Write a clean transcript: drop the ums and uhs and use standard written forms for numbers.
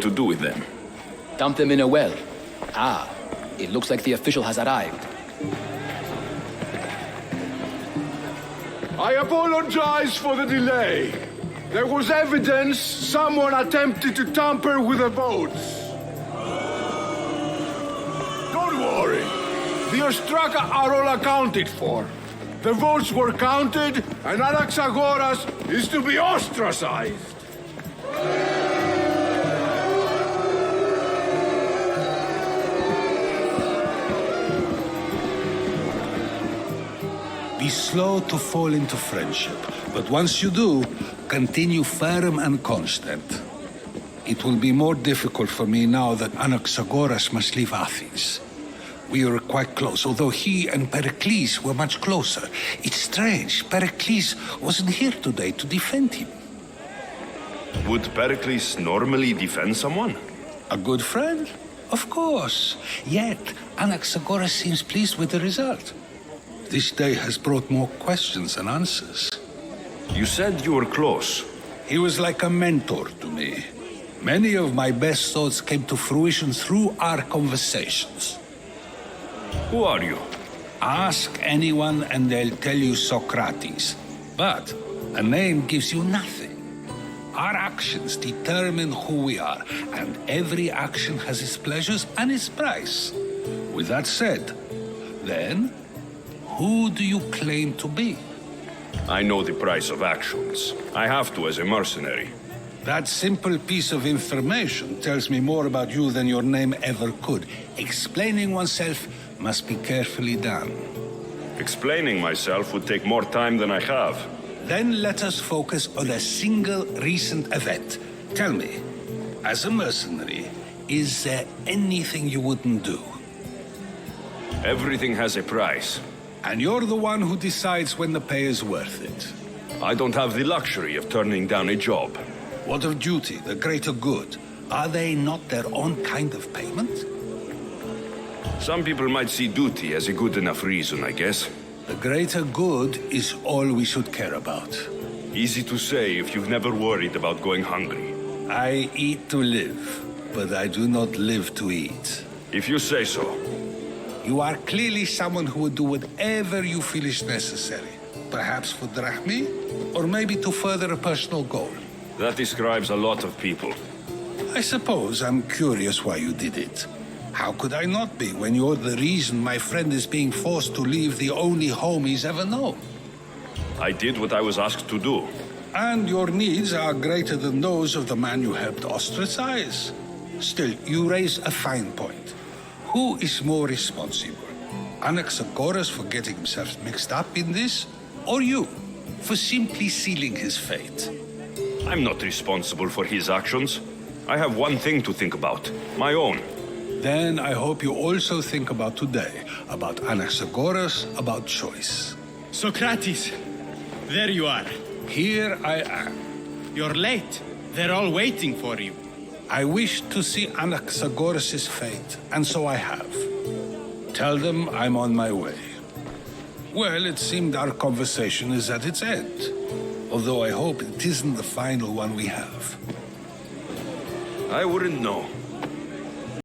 to do with them? Dump them in a well. Ah, it looks like the official has arrived. I apologize for the delay. There was evidence someone attempted to tamper with the votes. Don't worry. The Ostraka are all accounted for. The votes were counted, and Anaxagoras is to be ostracized. Be slow to fall into friendship, but once you do, continue firm and constant. It will be more difficult for me now that Anaxagoras must leave Athens. We were quite close, although he and Pericles were much closer. It's strange, Pericles wasn't here today to defend him. Would Pericles normally defend someone? A good friend? Of course. Yet, Anaxagoras seems pleased with the result. This day has brought more questions than answers. You said you were close. He was like a mentor to me. Many of my best thoughts came to fruition through our conversations. Who are you? Ask anyone and they'll tell you Socrates. But a name gives you nothing. Our actions determine who we are, and every action has its pleasures and its price. With that said, then, who do you claim to be? I know the price of actions. I have to as a mercenary. That simple piece of information tells me more about you than your name ever could. Explaining oneself must be carefully done. Explaining myself would take more time than I have. Then let us focus on a single recent event. Tell me, as a mercenary, is there anything you wouldn't do? Everything has a price. And you're the one who decides when the pay is worth it. I don't have the luxury of turning down a job. What of duty, the greater good? Are they not their own kind of payment? Some people might see duty as a good enough reason, I guess. The greater good is all we should care about. Easy to say if you've never worried about going hungry. I eat to live, but I do not live to eat. If you say so. You are clearly someone who would do whatever you feel is necessary. Perhaps for drachmi, or maybe to further a personal goal. That describes a lot of people. I suppose I'm curious why you did it. How could I not be when you're the reason my friend is being forced to leave the only home he's ever known? I did what I was asked to do. And your needs are greater than those of the man you helped ostracize. Still, you raise a fine point. Who is more responsible? Anaxagoras for getting himself mixed up in this? Or you, for simply sealing his fate? I'm not responsible for his actions. I have one thing to think about, my own. Then I hope you also think about today, about Anaxagoras, about choice. Socrates, there you are. Here I am. You're late. They're all waiting for you. I wish to see Anaxagoras' fate, and so I have. Tell them I'm on my way. Well, it seemed our conversation is at its end. Although I hope it isn't the final one we have. I wouldn't know.